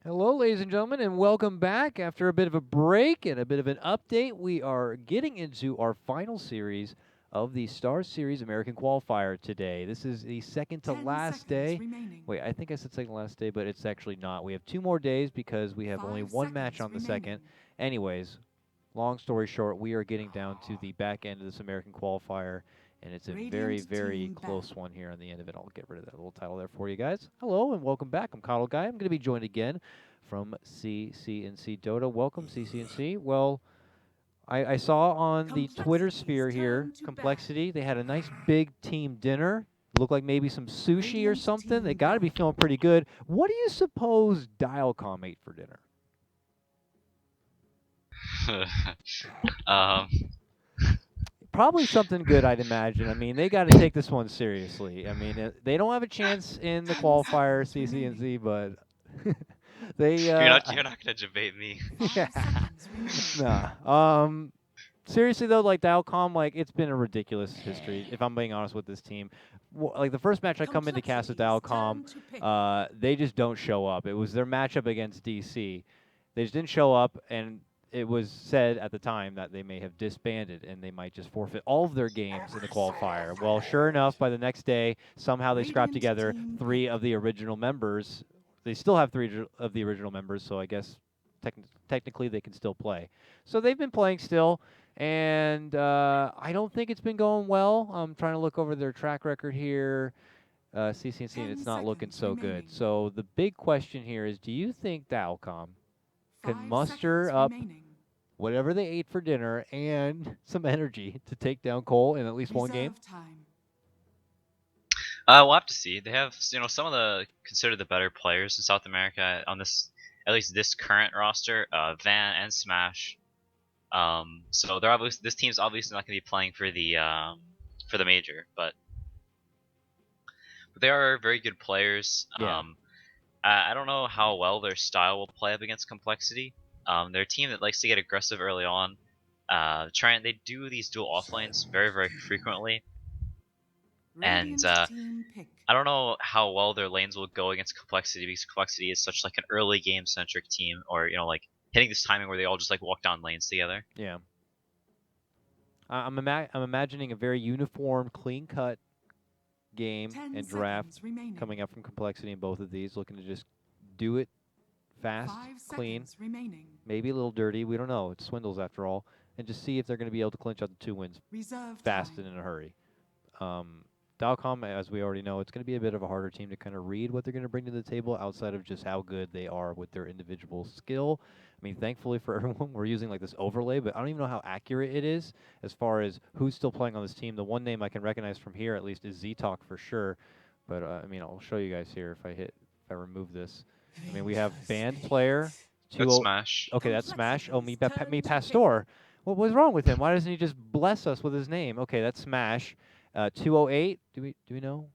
Hello, ladies and gentlemen, and welcome back. After a bit of a break and a bit of an update, we are getting into our final series of the Star Series American Qualifier today. This is the second to last day. Wait, I think I said second to last day, but it's actually not. We have 2 more days because we have only 1 match on the second. Anyways, long story short, we are getting down to the back end of this American Qualifier, and it's a very, very close one here on the end of it. I'll get rid of that little title there for you guys. Hello and welcome back. I'm Coddle Guy. I'm going to be joined again from CCNC Dota. Welcome, CCNC. Well, I saw on the Twitter sphere here, compLexity, they had a nice big team dinner. Looked like maybe some sushi or something. They got to be feeling pretty good. What do you suppose DileCom ate for dinner? um, Probably something good, I'd imagine. I mean, they got to take this one seriously. I mean, they don't have a chance in the qualifier, CCNC, but they. you're not gonna debate me. Yeah. Nah. Seriously though, like DileCom, like it's been a ridiculous history. If I'm being honest with this team, like the first match I come into cast with DileCom, they just don't show up. It was their matchup against DC. They just didn't show up, and it was said at the time that they may have disbanded and they might just forfeit all of their games in the qualifier. Well, sure enough, by the next day, somehow they scrapped together 3 of the original members. They still have 3 of the original members, so I guess technically they can still play. So they've been playing still, and I don't think it's been going well. I'm trying to look over their track record here. CCNC, and it's not looking so good. So the big question here is, do you think DileCom can muster up whatever they ate for dinner and some energy to take down Cole in at least one game? We'll have to see. They have, some of the considered the better players in South America on this, at least this current roster. Van and Smash. So they're obviously this team's obviously not going to be playing for the major, but they are very good players. Yeah. I don't know how well their style will play up against compLexity. They're a team that likes to get aggressive early on. They do these dual offlanes very, very frequently. And I don't know how well their lanes will go against compLexity because compLexity is such like an early game centric team, or like hitting this timing where they all just like walk down lanes together. Yeah. I'm imagining a very uniform, clean cut game and draft coming up from compLexity in both of these, looking to just do it fast, clean, maybe a little dirty. We don't know. It's Swindles after all, and just see if they're going to be able to clinch out the 2 wins fast and in a hurry. DileCom, as we already know, it's going to be a bit of a harder team to kind of read what they're going to bring to the table outside of just how good they are with their individual skill. I mean, thankfully for everyone, we're using like this overlay, but I don't even know how accurate it is as far as who's still playing on this team. The one name I can recognize from here at least is Z-Talk for sure, but I mean, I'll show you guys here if I remove this. I mean, we have band player. That's Smash. Okay, that's Smash. Oh, me Pastor. What was wrong with him? Why doesn't he just bless us with his name? Okay, that's Smash. 208. Do we know?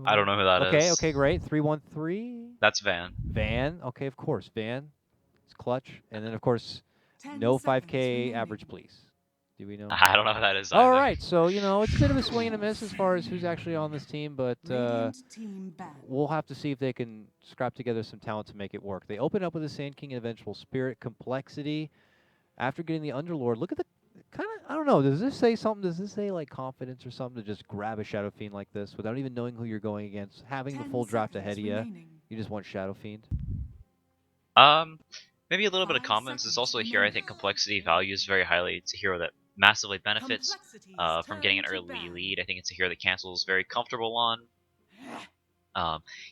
I don't know who that is. Okay, great. 313. That's Van. Van. Okay, of course, Van. It's clutch, and then of course, no 5K average, please. Do we know? I don't know who that is either. All right, so it's a bit of a swing and a miss as far as who's actually on this team, but we'll have to see if they can scrap together some talent to make it work. They open up with the Sand King and Eventual Spirit, compLexity. After getting the Underlord, look at the kind of, I don't know, does this say something? Does this say like confidence or something to just grab a Shadow Fiend like this without even knowing who you're going against, having the full draft ahead of you? You just want Shadow Fiend? Maybe a little bit of confidence. It's also a hero I think compLexity values very highly. It's a hero that massively benefits from getting an early lead. I think it's a hero that Cancel's very comfortable on.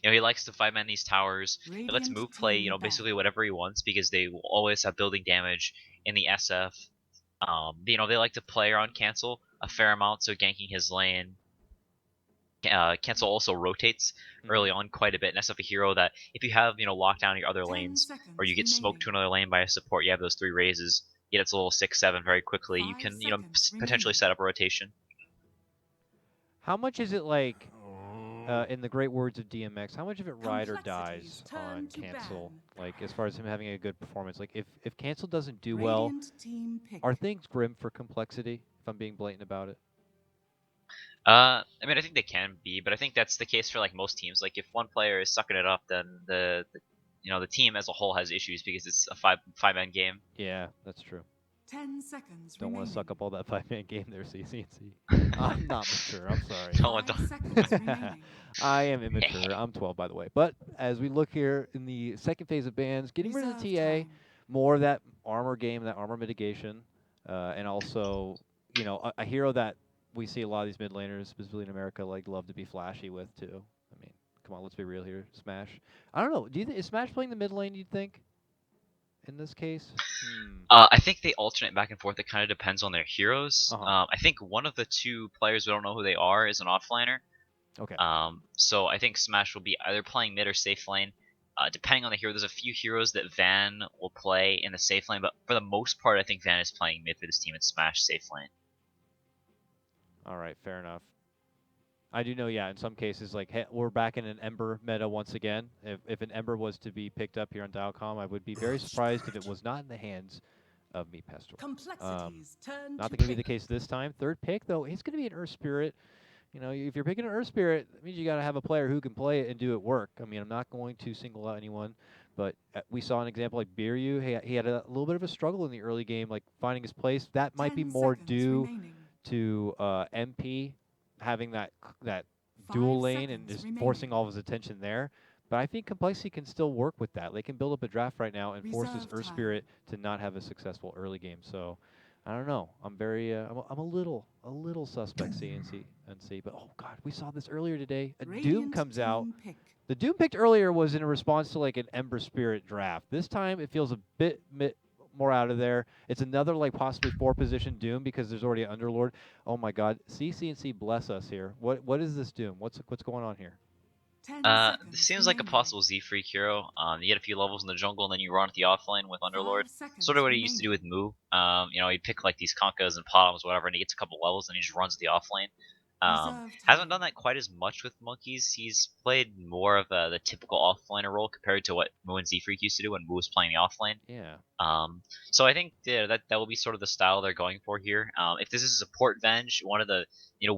He likes to 5-man these towers. He lets Move play, basically whatever he wants because they will always have building damage in the SF. They like to play around Cancel a fair amount, so ganking his lane. Cancel also rotates early on quite a bit, and that's a hero that if you have locked down your other lanes, or you get smoked to another lane by a support, you have those 3 raises, get its level 6-7 very quickly. You can potentially set up a rotation. How much is it like? In the great words of DMX, how much of it ride or dies on Cancel? Like, as far as him having a good performance, like if Cancel doesn't do well, are things grim for compLexity? If I'm being blatant about it. I mean, I think they can be, but I think that's the case for like most teams. Like, if one player is sucking it up, then the the team as a whole has issues because it's a five-man game. Yeah, that's true. 10 seconds Don't want remaining. to suck up all that 5-man game there, CCNC. I'm not mature. I'm sorry. No one 5 seconds remaining. I am immature. I'm 12, by the way. But as we look here in the second phase of bans, getting rid of the Reserve TA, time. more of that armor game, that armor mitigation, and also, a hero that we see a lot of these mid laners, specifically in America, like love to be flashy with too. I mean, come on, let's be real here. Smash. I don't know. Is Smash playing the mid lane? You'd think, in this case. I think they alternate back and forth. It kind of depends on their heroes. I think one of the two players, we don't know who they are, is an offlaner. Okay. So I think Smash will be either playing mid or safe lane. Depending on the hero, there's a few heroes that Van will play in the safe lane, but for the most part, I think Van is playing mid for this team and Smash safe lane. All right, fair enough. I do know, yeah, in some cases, like, hey, we're back in an Ember meta once again. If an Ember was to be picked up here on DileCom, I would be very surprised if it was not in the hands of me, Pestor. Complexity's turn Not to going to be pick. the case this time. Third pick, though, it's going to be an Earth Spirit. If you're picking an Earth Spirit, that means you got to have a player who can play it and do it work. I mean, I'm not going to single out anyone, but we saw an example like Biryu. He had a little bit of a struggle in the early game, like finding his place. That might be 10 more seconds due remaining. to MP having that 5 dual lane and seconds just remaining. forcing all of his attention there. But I think Complexity can still work with that. They can build up a draft right now and force this Reserve Earth time. Spirit to not have a successful early game. So I don't know. I'm very I'm a little suspect CNC. But oh god, we saw this earlier today. A Doom Radiant comes out. team pick. The Doom picked earlier was in response to like an Ember Spirit draft. This time it feels a bit more out of there. It's another like possibly 4-position Doom because there's already an Underlord. Oh my god, CCNC bless us here. What is this Doom? What's going on here? 10 This seconds seems like a remaining. possible Z-Freak hero. You get a few levels in the jungle, and then you run at the offlane with Underlord. 5 seconds Sort of what he used to do with Mu. You pick like these Conkas and Potoms, whatever, and he gets a couple levels, and he just runs the offlane. Reserve Hasn't time. done that quite as much with Monkeys. He's played more of the typical offlaner role compared to what Mu and Z-Freak used to do when Mu was playing the offlane. Yeah. So I think that will be sort of the style they're going for here. If this is a support Venge, one of the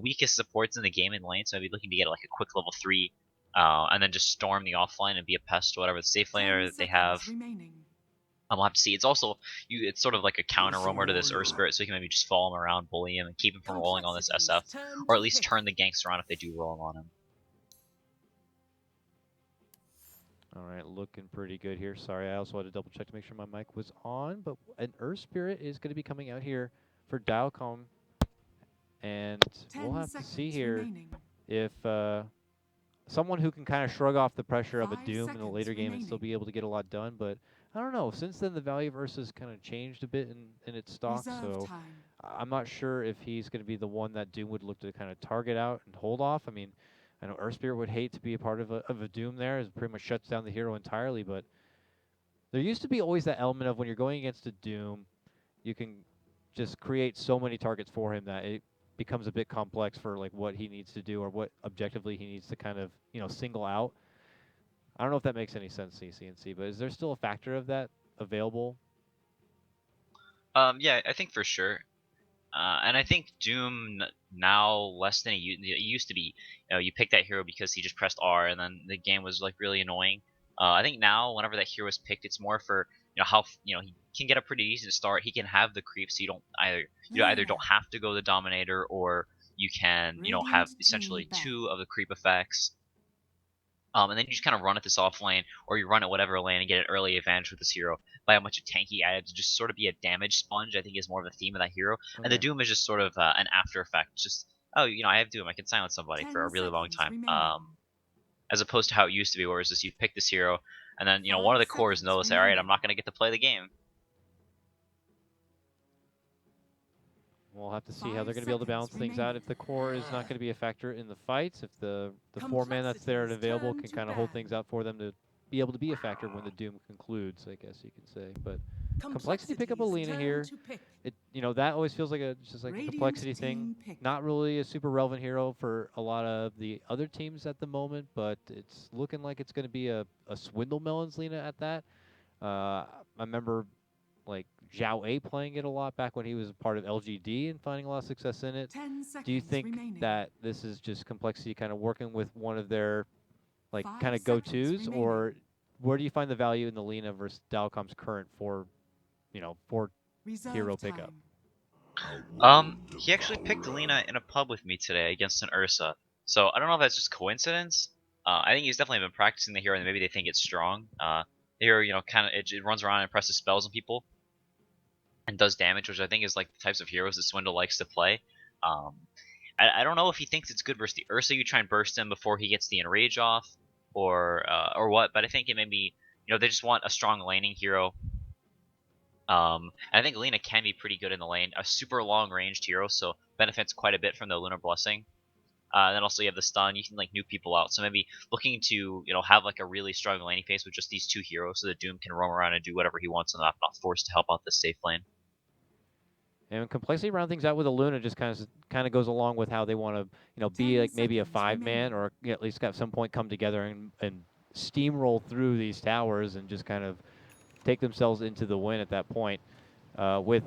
weakest supports in the game in lane, so I'd be looking to get like a quick level 3, and then just storm the offline and be a pest to whatever the safe 10 laner that they seconds have. remaining. We'll have to see. It's also it's sort of like a counter roamer to this Earth Spirit, so you can maybe just follow him around, bully him, and keep him from rolling on this SF, Complexity's turn or to at least pick. turn the ganks around if they do roll on him. All right, looking pretty good here. Sorry, I also had to double check to make sure my mic was on, but an Earth Spirit is going to be coming out here for DileCom, and we'll 10 have to see seconds here remaining. if someone who can kind of shrug off the pressure of a 5 Doom in the later seconds game and still remaining. be able to get a lot done. But I don't know. Since then, the value of Ursa's kind of changed a bit in its stock, Reserve so time. I'm not sure if he's going to be the one that Doom would look to kind of target out and hold off. I mean, I know Earth Spirit would hate to be a part of a Doom there. It pretty much shuts down the hero entirely, but there used to be always that element of when you're going against a Doom, you can just create so many targets for him that it becomes a bit complex for like what he needs to do or what objectively he needs to kind of single out. I don't know if that makes any sense, CCNC, but is there still a factor of that available? Yeah, I think for sure. And I think Doom now less than it used to be. You pick that hero because he just pressed R, and then the game was like really annoying. I think now, whenever that hero is picked, it's more for how he can get a pretty decent start. He can have the creep, so you don't either don't have to go the Dominator, or you can have Radiant essentially team back. 2 of the creep effects. And then you just kind of run at this off lane, or you run at whatever lane and get an early advantage with this hero by a bunch of tanky items to just sort of be a damage sponge. I think is more of the theme of that hero. Okay. And the Doom is just sort of an after effect. Just I have Doom, I can silence somebody 10 for a really long seconds time. remaining. As opposed to how it used to be, where it's just you pick this hero, and then 5 one of the cores seconds knows, all right, I'm remaining. not gonna get to play the game. We'll have to see how 5 they're going to be able to balance seconds things out. If remaining. the core is not going to be a factor in the fights, if the 4-man that's there and Complexity's available turn can to kind of hold ban. things out for them to be able to be a factor when the Doom concludes, I guess you can say. But Complexity pick up Complexity's Alina turn here. to pick. That always feels like just like a Radiant Complexity thing. team pick. Not really a super relevant hero for a lot of the other teams at the moment, but it's looking like it's going to be a Swindle Melons Lina at that. I remember like Zhao A playing it a lot back when he was a part of LGD and finding a lot of success in it. 10 seconds Do you think remaining. that this is just Complexity kind of working with one of their like 5 kind of seconds go-tos, remaining. or where do you find the value in the Lina versus DileCom's current four hero Reserve pickup? He actually picked Lena in a pub with me today against an Ursa. So I don't know if that's just coincidence. I think he's definitely been practicing the hero, and maybe they think it's strong. The hero, kind of it runs around and presses spells on people and does damage, which I think is like the types of heroes that Swindle likes to play. Um, I don't know if he thinks it's good versus the Ursa. You try and burst him before he gets the enrage off, or what. But I think it may be they just want a strong laning hero. And I think Lena can be pretty good in the lane. A super long ranged hero, so benefits quite a bit from the Lunar Blessing. And then also you have the stun. You can like nuke people out. So maybe looking to have like a really strong laning phase with just these two heroes, so that Doom can roam around and do whatever he wants and not forced to help out the safe lane. And complexity round things out with a Luna just kind of goes along with how they want to be like maybe a 5-man or at least at some point come together and steamroll through these towers and just kind of take themselves into the win at that point. With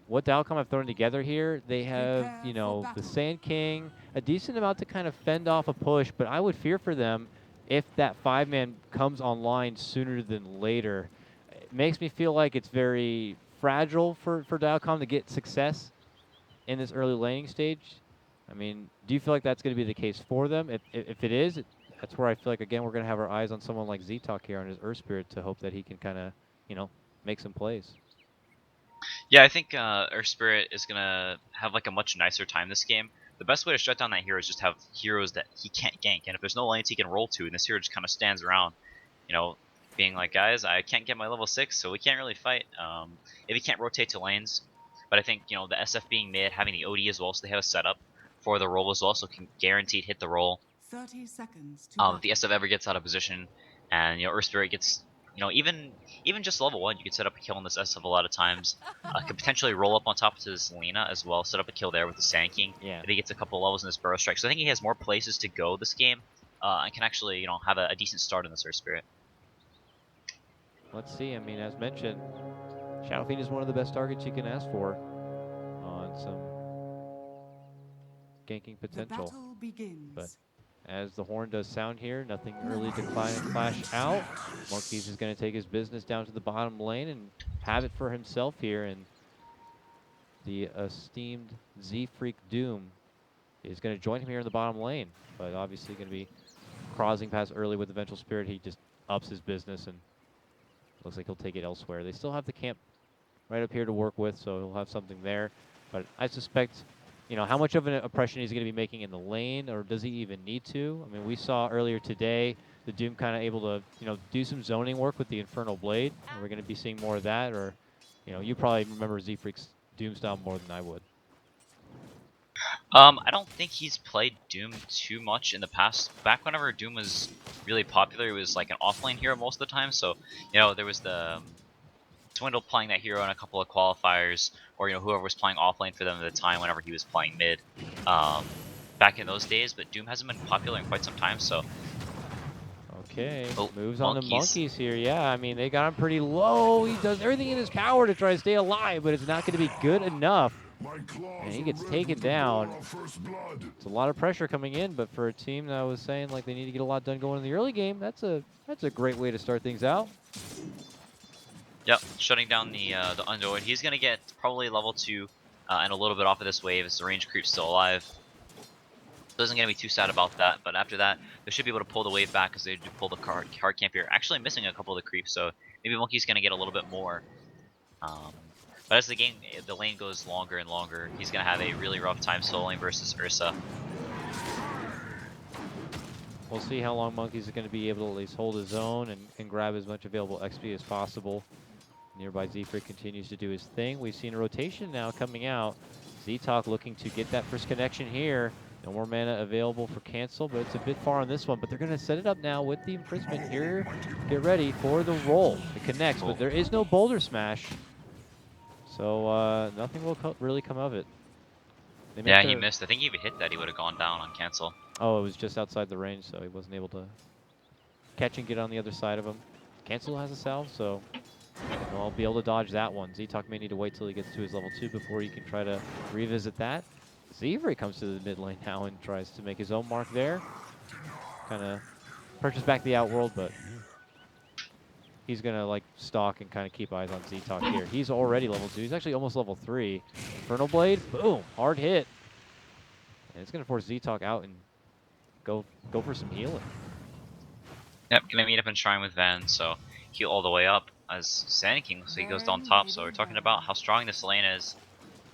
what DileCom have thrown together here, they have the Sand King, a decent amount to kind of fend off a push, but I would fear for them if that 5-man comes online sooner than later. It makes me feel like it's very fragile for DileCom to get success in this early laning stage. I mean, do you feel like that's going to be the case for them? If it is, that's where I feel like, again, we're going to have our eyes on someone like Z-Talk here on his Earth Spirit to hope that he can kind of, make some plays. Yeah, I think Earth Spirit is gonna have like a much nicer time this game. The best way to shut down that hero is just have heroes that he can't gank, and if there's no lanes he can roll to, and this hero just kind of stands around, being like, guys, I can't get my level 6, so we can't really fight. If he can't rotate to lanes, but I think the SF being mid, having the OD as well, so they have a setup for the roll as well, so can guaranteed hit the roll. 30 seconds to If the SF ever gets out of position, and Earth Spirit gets, even just level 1, you could set up a kill on this SF a lot of times. Could potentially roll up on top to this Lena as well, set up a kill there with the Sand King. Yeah. If he gets a couple levels in this Burrow Strike, so I think he has more places to go this game, and can actually have a decent start in this Earth Spirit. Let's see. I mean, as mentioned, Shadow Fiend is one of the best targets you can ask for on some ganking potential. The battle begins. But as the horn does sound here, nothing early to clash out. Monkeys is going to take his business down to the bottom lane and have it for himself here. And the esteemed Z-Freak Doom is going to join him here in the bottom lane. But obviously going to be crossing past early with the Vengeful Spirit. He just ups his business and looks like he'll take it elsewhere. They still have the camp right up here to work with, so he'll have something there. But I suspect, how much of an impression he's going to be making in the lane, or does he even need to? I mean, we saw earlier today the Doom kind of able to, do some zoning work with the Infernal Blade. Are we going to be seeing more of that, or, you probably remember Z-Freak's Doom style more than I would. I don't think he's played Doom too much in the past. Back whenever Doom was really popular, he was like an offlane hero most of the time. So, there was the Swindle playing that hero in a couple of qualifiers, or whoever was playing offlane for them at the time whenever he was playing mid. Back in those days, but Doom hasn't been popular in quite some time. So, okay, moves Monkeys. on the Monkeys here. Yeah, I mean, they got him pretty low. He does everything in his power to try to stay alive, but it's not going to be good enough. And he gets taken down. It's a lot of pressure coming in, but for a team that was saying like they need to get a lot done going in the early game, that's a great way to start things out. Yep, shutting down the Undoid. He's gonna get probably level 2 and a little bit off of this wave as the range creep's still alive. Doesn't gonna be too sad about that, but after that, they should be able to pull the wave back because they do pull the hard camp here. Actually missing a couple of the creeps, so maybe Monkey's gonna get a little bit more. But as the lane goes longer and longer, he's gonna have a really rough time soloing versus Ursa. We'll see how long Monkeys is going to be able to at least hold his own and grab as much available XP as possible. Nearby Z-Freak continues to do his thing. We've seen a rotation now coming out. Z-Talk looking to get that first connection here. No more mana available for cancel, but it's a bit far on this one. But they're going to set it up now with the imprisonment here. Get ready for the roll. It connects, but there is no boulder smash. So nothing will really come of it. Yeah, he missed. I think if he hit that, he would have gone down on cancel. Oh, it was just outside the range, so he wasn't able to catch and get on the other side of him. Cancel has a salve, so I'll be able to dodge that one. Z-Talk may need to wait till he gets to his level 2 before he can try to revisit that. Zivri comes to the mid lane now and tries to make his own mark there. Kind of purchase back the outworld, but he's going to like stalk and kind of keep eyes on Z-Talk here. He's already level 2. He's actually almost level 3. Infernal Blade, boom, hard hit. And it's going to force Z-Talk out and go for some healing. Yep, gonna meet up in Shrine with Van, so heal all the way up as Sand King looks like he goes down top. So we're talking about how strong this lane is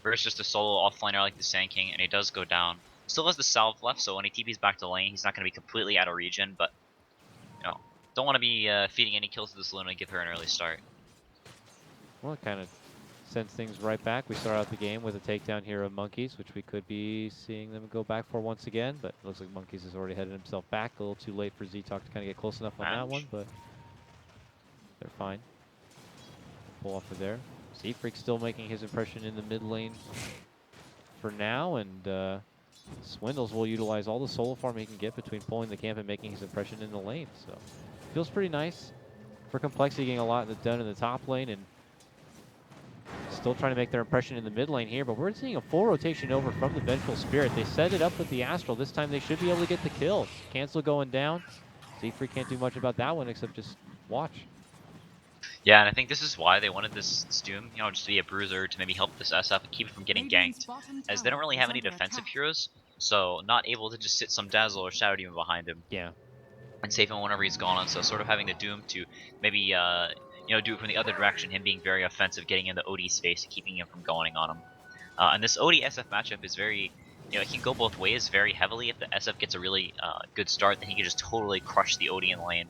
versus just a solo offlaner like the Sand King, and he does go down. Still has the salve left, so when he TP's back to lane, he's not gonna be completely out of region, but you know, don't want to be feeding any kills to this Luna and give her an early start. Well, it kind of sends things right back. We start out the game with a takedown here of Monkeys, which we could be seeing them go back for once again, but it looks like Monkeys has already headed himself back. A little too late for Z-Talk to kind of get close enough on that one, but they're fine. Pull off of there. Z-Freak still making his impression in the mid lane for now, and Swindles will utilize all the solo farm he can get between pulling the camp and making his impression in the lane. So feels pretty nice for compLexity, getting a lot done in the top lane and still trying to make their impression in the mid lane here, but we're seeing a full rotation over from the Vengeful Spirit. They set it up with the Astral. This time they should be able to get the kill. Cancel going down. Z-Freak can't do much about that one except just watch. Yeah, and I think this is why they wanted this Doom, you know, just to be a bruiser to maybe help this SF and keep it from getting ganked, as they don't really have any defensive heroes, so not able to just sit some Dazzle or Shadow Demon behind him. Yeah. And save him whenever he's gone, so sort of having the Doom to maybe you know, do it from the other direction, him being very offensive, getting in the OD space, keeping him from going on him. And this OD SF matchup is very, you know, it can go both ways very heavily. If the SF gets a really good start, then he can just totally crush the OD in lane.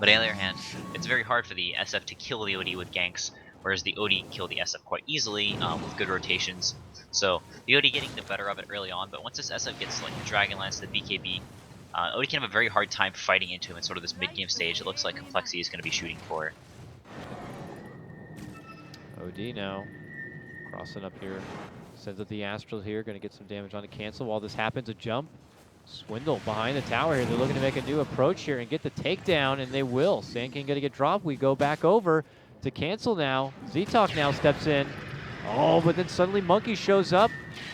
But on the other hand, it's very hard for the SF to kill the OD with ganks, whereas the OD can kill the SF quite easily with good rotations. So the OD getting the better of it early on, but once this SF gets like the Dragonlance, the BKB, OD can have a very hard time fighting into him in sort of this mid-game stage. It looks like compLexity is going to be shooting for. OD now crossing up here. Sends up the Astral here, going to get some damage on a cancel. While this happens, a jump. Swindle behind the tower here. They're looking to make a new approach here and get the takedown, and they will. Sand King going to get dropped. We go back over to cancel now. Z-Talk now steps in. Oh, but then suddenly Monkey shows up.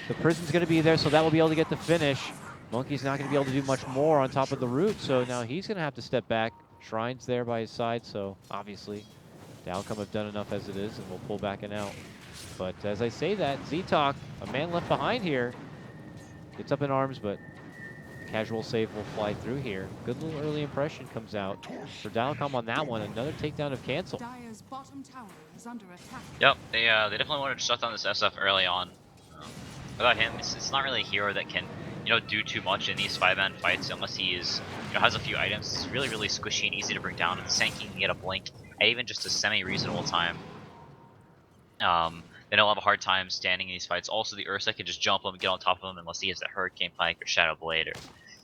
The prison's going to be there, so that will be able to get the finish. Monkey's not going to be able to do much more on top of the root, so now he's going to have to step back. Shrine's there by his side, so obviously DileCom have done enough as it is, and we'll pull back and out. But as I say that, Z-Talk, a man left behind here, gets up in arms, but casual save will fly through here. Good little early impression comes out for DileCom on that one. Another takedown of cancel. Dire's bottom tower is under attack. Yep, they definitely wanted to shut down this SF early on. Without him, it's not really a hero that can, you know, do too much in these 5-man fights unless he is, you know, has a few items. It's really, really squishy and easy to bring down. And Sand King can get a blink at even just a semi-reasonable time. Then he'll have a hard time standing in these fights. Also, the Ursa can just jump him, get on top of him, unless he has the Hurricane Pike or Shadow Blade, or,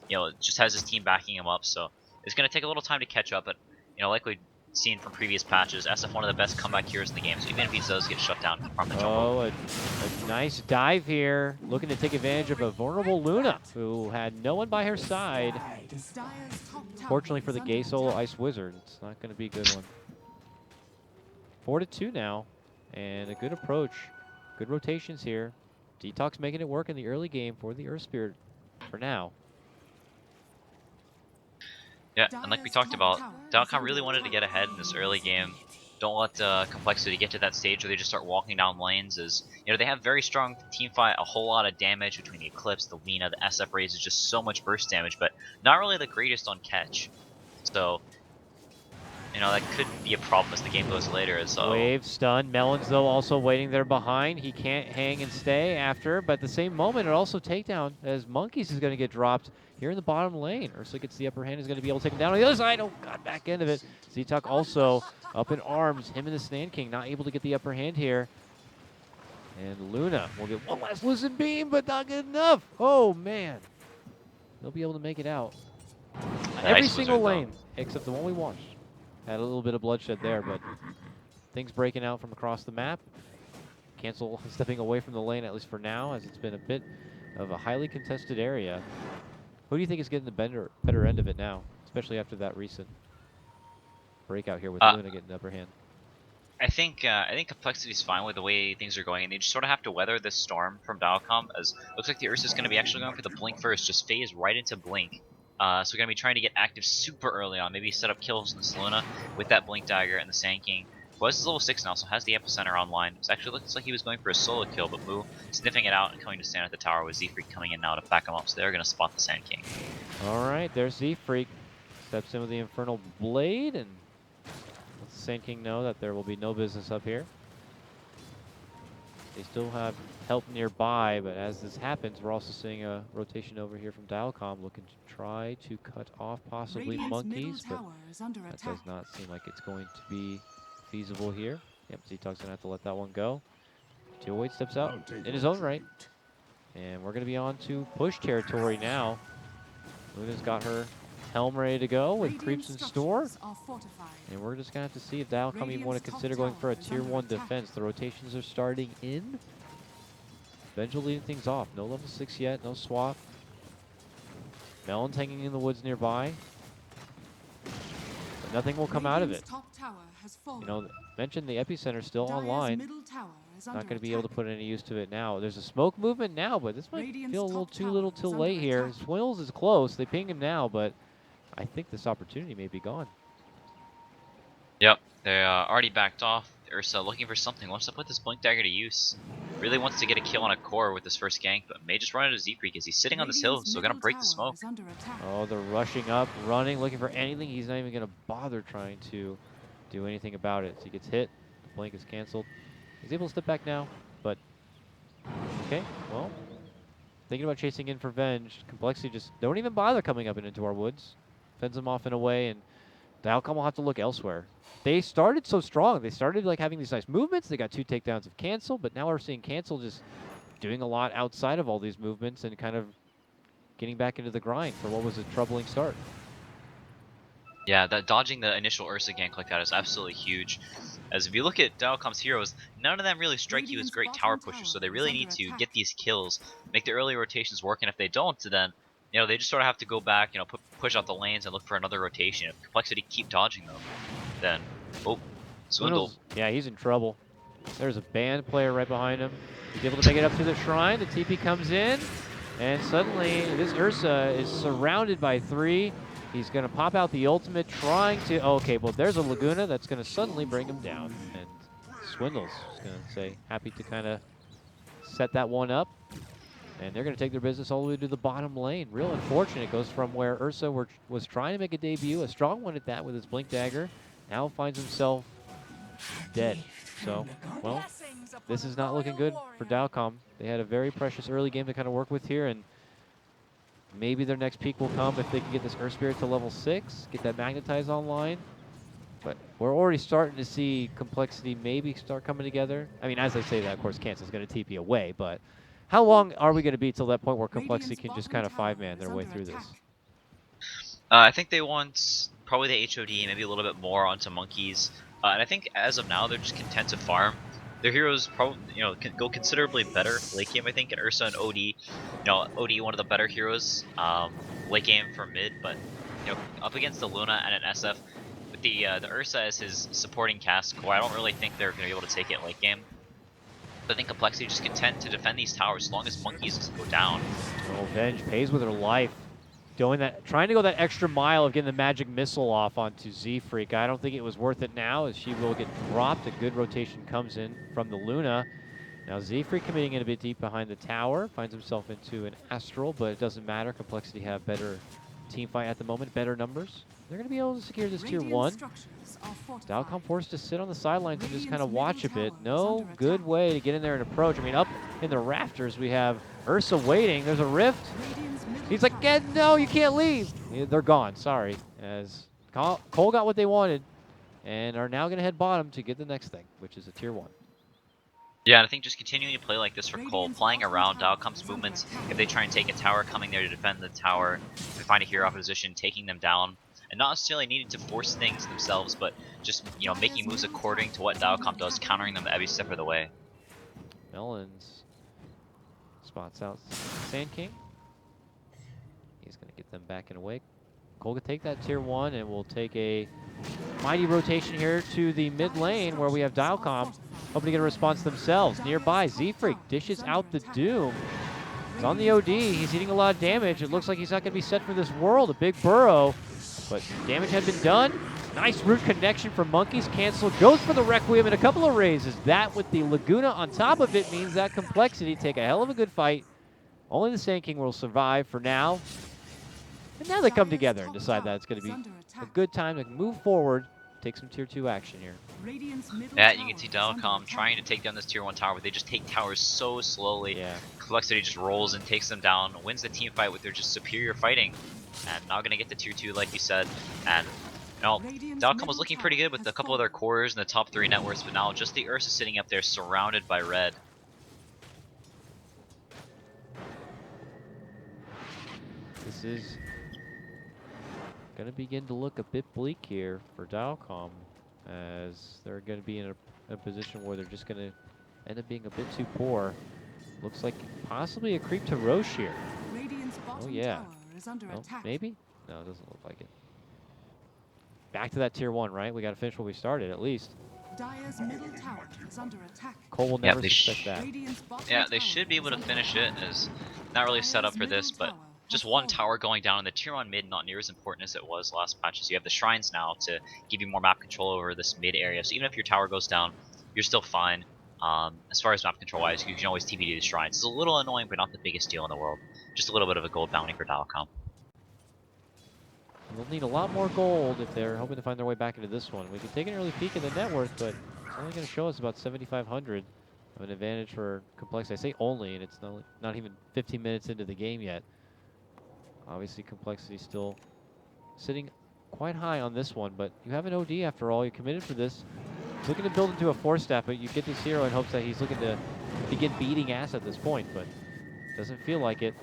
you know, just has his team backing him up. So it's going to take a little time to catch up, but, you know, like we've seen from previous patches, SF one of the best comeback heroes in the game. So even if he does get shut down from the jump. Oh, a nice dive here, looking to take advantage of a vulnerable Luna, who had no one by her side. Dire's top tower Fortunately for the is gay under solo attack. Ice Wizard, it's not going to be a good one. 4-2 now, and a good approach. Good rotations here. Z-Talk's making it work in the early game for the Earth Spirit for now. Yeah, and like we talked about, DileCom really wanted to get ahead in this early game. Don't let compLexity get to that stage where they just start walking down lanes. As you know, they have very strong team fight, a whole lot of damage between the Eclipse, the Lina, the SF raises just so much burst damage, but not really the greatest on catch. So, you know, that could be a problem as the game goes later. So Wave, stun. Melons, though, also waiting there behind. He can't hang and stay after, but at the same moment, it also takedown as Monkeys is going to get dropped here in the bottom lane. Ursa gets the upper hand, is going to be able to take him down on the other side. Oh, God, back end of it. Z-Talk also up in arms. Him and the Sand King not able to get the upper hand here. And Luna will get one last Lucid Beam, but not good enough. Oh, man. They'll be able to make it out. Every Ice single Wizard, though. lane, except the one we watched. Had a little bit of bloodshed there, but things breaking out from across the map. Cancel stepping away from the lane, at least for now, as it's been a bit of a highly contested area. Who do you think is getting the better end of it now, especially after that recent breakout here with Luna getting the upper hand? I think compLexity's fine with the way things are going, and they just sort of have to weather this storm from DileCom. As looks like the Ursa is going to be actually going for the blink first, just phase right into blink. So we're going to be trying to get active super early on. Maybe set up kills in the Saluna with that Blink Dagger and the Sand King. Was level 6 now, so has the Epicenter online. It actually looks like he was going for a solo kill, but Mu sniffing it out and coming to stand at the tower with Z-Freak coming in now to back him up, so they're going to spot the Sand King. Alright, there's Z-Freak. Steps in with the Infernal Blade and lets the Sand King know that there will be no business up here. They still have help nearby, but as this happens, we're also seeing a rotation over here from DileCom looking to try to cut off possibly monkeys, but that does not seem like it's going to be feasible here. Yep, Z-Tug's gonna have to let that one go. 208 steps out in his own right. And we're gonna be on to push territory now. Luna's got her helm ready to go with creeps in store. And we're just gonna have to see if DileCom even want to consider going for a tier 1 defense. The rotations are starting in. Benjel leading things off. No level 6 yet, no swap. Melon's hanging in the woods nearby. But nothing will come out of it. You know, mentioned the epicenter still online. Not going to be able to put any use to it now. There's a smoke movement now, but this might feel a little too little too late here. Swindles is close. They ping him now, but I think this opportunity may be gone. Yep, they already backed off. Ursa looking for something. Wants to put this Blink Dagger to use. Really wants to get a kill on a core with this first gank, but may just run into Z-Freak as he's sitting on this hill, so gonna break the smoke. Oh, they're rushing up, running, looking for anything. He's not even gonna bother trying to do anything about it. So he gets hit. The blink is canceled. He's able to step back now, but okay, well, thinking about chasing in for Venge. compLexity just don't even bother coming up and into our woods. Fends them off in a way, and DileCom will have to look elsewhere. They started so strong. They started like having these nice movements. They got 2 takedowns of Cancel, but now we're seeing Cancel just doing a lot outside of all these movements and kind of getting back into the grind for what was a troubling start. Yeah, that dodging the initial Ursa gank like that is absolutely huge. As if you look at DileCom's heroes, none of them really strike you as great tower pushers, so they really need to get these kills, make the early rotations work, and if they don't, then you know, they just sort of have to go back, you know, push out the lanes and look for another rotation. If compLexity keep dodging them, then, oh, Swindle. Yeah, he's in trouble. There's a band player right behind him. He's able to make it up to the shrine. The TP comes in, and suddenly this Ursa is surrounded by 3. He's going to pop out the ultimate, trying to... Okay, well, there's a Laguna that's going to suddenly bring him down. And Swindle's going to say, happy to kind of set that one up. And they're going to take their business all the way to the bottom lane. Real unfortunate. It goes from where Ursa was trying to make a debut, a strong one at that with his Blink Dagger. Now finds himself dead. So, well, this is not looking good for DileCom. They had a very precious early game to kind of work with here, and maybe their next peak will come if they can get this Earth Spirit to level 6, get that Magnetize online. But we're already starting to see compLexity maybe start coming together. I mean, as I say that, of course, Cancel's going to TP away, but how long are we going to be till that point where compLexity can just kind of 5-man their way through this? I think they want probably the HOD, maybe a little bit more onto monkeys. And I think as of now, they're just content to farm. Their heroes probably, you know, can go considerably better late game, I think, and Ursa and OD. You know, OD one of the better heroes late game for mid, but you know, up against the Luna and an SF with the Ursa as his supporting cast core, I don't really think they're going to be able to take it late game. I think compLexity is just content to defend these towers as long as monkeys just go down. Oh, Venge pays with her life. Doing that, trying to go that extra mile of getting the magic missile off onto Z-Freak. I don't think it was worth it now, as she will get dropped. A good rotation comes in from the Luna. Now Z-Freak committing in a bit deep behind the tower, finds himself into an Astral, but it doesn't matter. compLexity have better team fight at the moment, better numbers. They're going to be able to secure this tier 1. DileCom forced to sit on the sidelines and just kind of watch a bit. No good way to get in there and approach. I mean, up in the rafters, we have Ursa waiting. There's a rift. He's like, no, you can't leave. Yeah, they're gone, sorry. As Cole got what they wanted and are now going to head bottom to get the next thing, which is a tier 1. Yeah, and I think just continuing to play like this for Cole, playing around DileCom's movements. If they try and take a tower, coming there to defend the tower, if they find a hero opposition, taking them down. And not necessarily needing to force things themselves, but just, you know, making moves according to what DileCom does, countering them every step of the way. Melons spots out Sand King. He's going to get them back in a wake. Cole can take that tier 1, and we'll take a mighty rotation here to the mid lane where we have DileCom hoping to get a response themselves. Nearby, Z-Freak dishes out the Doom. He's on the OD. He's eating a lot of damage. It looks like he's not going to be set for this world. A big burrow, but damage had been done. Nice root connection from Monkeys. Cancel. Goes for the Requiem and a couple of raises. That with the Laguna on top of it means that complexity take a hell of a good fight. Only the Sand King will survive for now. And now they come together and decide that it's going to be a good time to move forward, take some tier 2 action here. Yeah, you can see DileCom trying to take down this tier 1 tower, but they just take towers so slowly. Yeah. Complexity just rolls and takes them down, wins the team fight with their just superior fighting. And now gonna get the tier 2 like you said. And you know, DileCom was looking pretty good with a couple of their cores in the top 3 networks, but now just the Ursa sitting up there surrounded by red. This is going to begin to look a bit bleak here for DileCom, as they're going to be in a position where they're just going to end up being a bit too poor. Looks like possibly a creep to Roche here. Oh yeah. Oh, maybe? No, it doesn't look like it. Back to that tier 1, right? We got to finish what we started at least. Dire's middle tower is under attack. Cole will never suspect that. Yeah, they should be able to finish it. As not really set up for this, but just one tower going down in the tier 1 mid, not near as important as it was last patch. So you have the shrines now to give you more map control over this mid area. So even if your tower goes down, you're still fine. As far as map control wise, you can always TP to the shrines. It's a little annoying, but not the biggest deal in the world. Just a little bit of a gold bounty for DileCom. They'll need a lot more gold if they're hoping to find their way back into this one. We can take an early peek at the net worth, but it's only going to show us about 7,500 of an advantage for complexity. I say only, and it's not even 15 minutes into the game yet. Obviously, complexity still sitting quite high on this one, but you have an OD after all. You're committed for this. He's looking to build into a 4-step, but you get this hero in hopes that he's looking to begin beating ass at this point, but doesn't feel like it.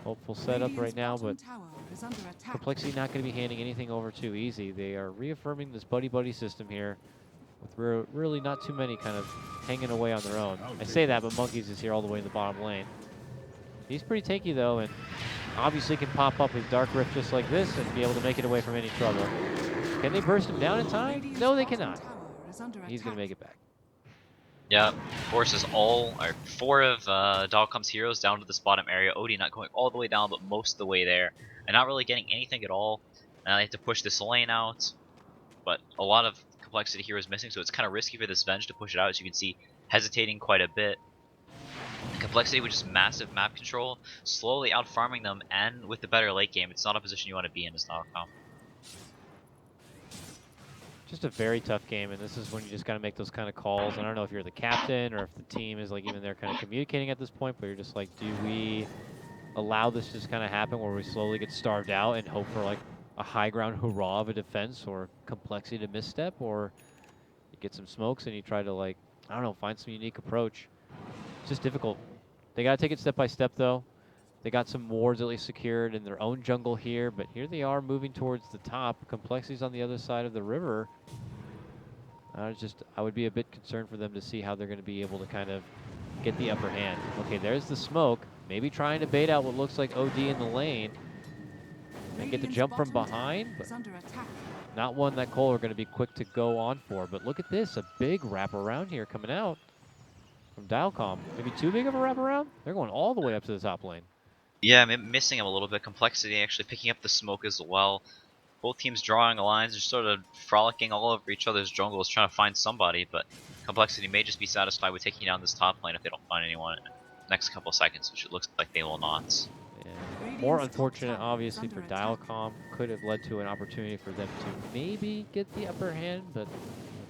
Hopeful setup right now, but complexity not going to be handing anything over too easy. They are reaffirming this buddy-buddy system here with really not too many kind of hanging away on their own. I say that, but Monkeys is here all the way in the bottom lane. He's pretty tanky, though, and obviously can pop up his Dark Rift just like this and be able to make it away from any trouble. Can they burst him down in time? No, they cannot. He's going to make it back. Yeah, forces four of DileCom's heroes down to this bottom area. Odie not going all the way down, but most of the way there, and not really getting anything at all. Now they have to push this lane out, but a lot of complexity heroes missing, so it's kind of risky for this Venge to push it out. As you can see, hesitating quite a bit. Complexity with just massive map control, slowly out farming them, and with the better late game, it's not a position you want to be in as DileCom. Just a very tough game, and this is when you just got to make those kind of calls. I don't know if you're the captain or if the team is like even there kind of communicating at this point, but you're just like, do we allow this to just kind of happen where we slowly get starved out and hope for like a high ground hurrah of a defense or complexity to misstep, or you get some smokes and you try to like, I don't know, find some unique approach. It's just difficult. They got to take it step by step though. They got some wards at least secured in their own jungle here, but here they are moving towards the top. Complexity's on the other side of the river. I would be a bit concerned for them to see how they're going to be able to kind of get the upper hand. Okay, there's the smoke. Maybe trying to bait out what looks like OD in the lane and get the jump from behind, but not one that Cole are going to be quick to go on for. But look at this, a big wraparound here coming out from DileCom. Maybe too big of a wraparound? They're going all the way up to the top lane. Yeah, I'm missing him a little bit. Complexity actually picking up the smoke as well. Both teams drawing lines, just sort of frolicking all over each other's jungles, trying to find somebody, but Complexity may just be satisfied with taking down this top lane if they don't find anyone in the next couple of seconds, which it looks like they will not. Yeah. More unfortunate, obviously, for DileCom. Could have led to an opportunity for them to maybe get the upper hand, but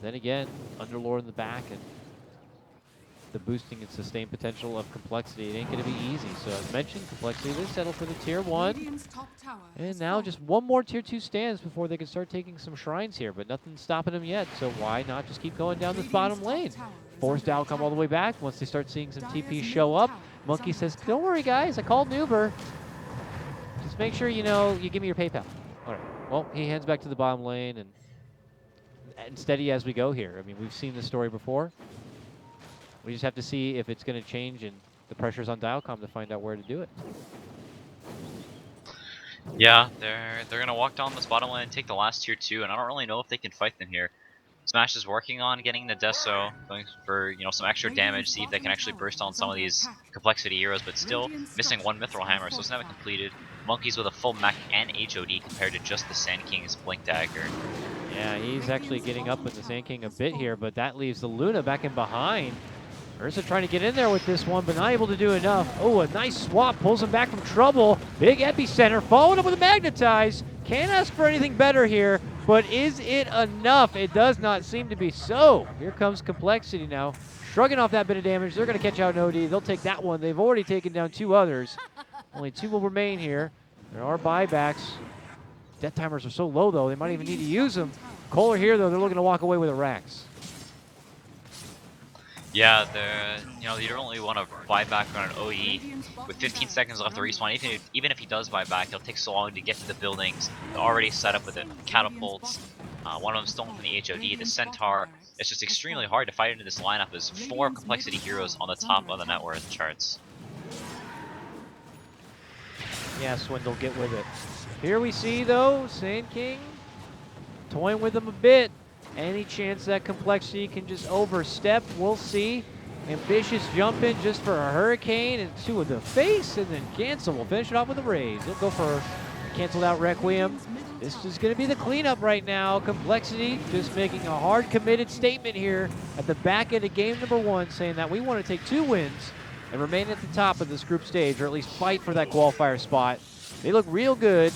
then again, Underlord in the back and the boosting and sustained potential of Complexity, it ain't going to be easy. So as mentioned, Complexity, they settle for the tier 1. And now just one more tier 2 stands before they can start taking some shrines here, but nothing's stopping them yet. So why not just keep going down this bottom lane? Force DileCom all the way back once they start seeing some TP show up. Monkey says, don't worry guys, I called an Uber. Just make sure you give me your PayPal. All right, well, he heads back to the bottom lane and steady as we go here. I mean, we've seen this story before. We just have to see if it's going to change, and the pressure's on DileCom to find out where to do it. Yeah, they're going to walk down this bottom lane and take the last tier 2, and I don't really know if they can fight them here. Smash is working on getting the Deso, going for some extra damage, see if they can actually burst on some of these complexity heroes, but still missing one Mithril Hammer, so it's never completed. Monkeys with a full mech and HOD compared to just the Sand King's Blink Dagger. Yeah, he's actually getting up with the Sand King a bit here, but that leaves the Luna back in behind. Ursa trying to get in there with this one, but not able to do enough. Oh, a nice swap pulls him back from trouble. Big epicenter, followed up with a magnetize. Can't ask for anything better here, but is it enough? It does not seem to be so. Here comes compLexity now, shrugging off that bit of damage. They're going to catch out an OD. They'll take that one. They've already taken down 2 others. Only 2 will remain here. There are buybacks. Death timers are so low, though, they might even need to use them. Kohler here, though, they're looking to walk away with a Rax. Yeah, you don't really want to buy back on an OE with 15 seconds left to respawn. Even if he does buy back, it'll take so long to get to the buildings. They're already set up with the catapults. One of them stolen from the HOD. The Centaur. It's just extremely hard to fight into this lineup. There's 4 complexity heroes on the top of the net worth charts. Yeah, Swindle, get with it. Here we see, though, Sand King toying with him a bit. Any chance that compLexity can just overstep, we'll see. Ambitious jump in just for a Hurricane and 2 in the face, and then Cancel will finish it off with a raise. He'll go for a canceled out Requiem. This is going to be the cleanup right now. compLexity just making a hard committed statement here at the back end of game number 1, saying that we want to take 2 wins and remain at the top of this group stage, or at least fight for that qualifier spot. They look real good.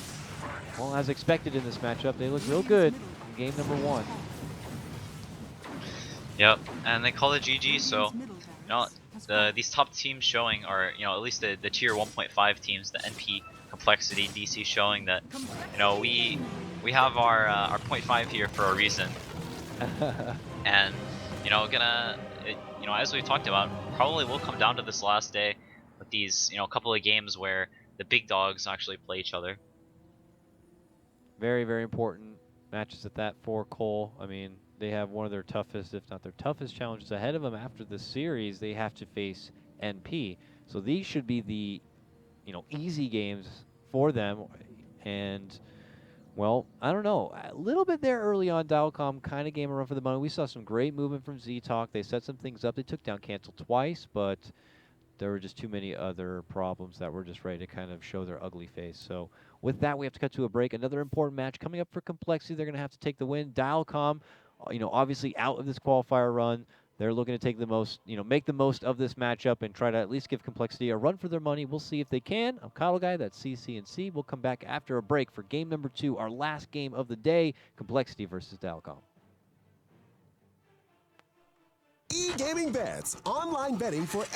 Well, as expected in this matchup, they look real good in game number 1. Yep, and they call it GG, so these top teams showing are at least the tier 1.5 teams, the NP, compLexity, DC, showing that we have our 0.5 here for a reason. And as we talked about, probably will come down to this last day with these a couple of games where the big dogs actually play each other. Very, very important matches at that for Cole. I mean, they have one of their toughest, if not their toughest challenges ahead of them after this series. They have to face NP. So these should be the, easy games for them. And, well, I don't know. A little bit there early on, DileCom kind of game a run for the money. We saw some great movement from Z-Talk. They set some things up. They took down Cancel twice, but there were just too many other problems that were just ready to kind of show their ugly face. So with that, we have to cut to a break. Another important match coming up for compLexity. They're going to have to take the win. DileCom, obviously out of this qualifier run. They're looking to take the most, make the most of this matchup and try to at least give compLexity a run for their money. We'll see if they can. I'm Kyle Guy, that's CCNC. We'll come back after a break for game number 2, our last game of the day, compLexity versus DileCom. E-Gaming Bets, online betting for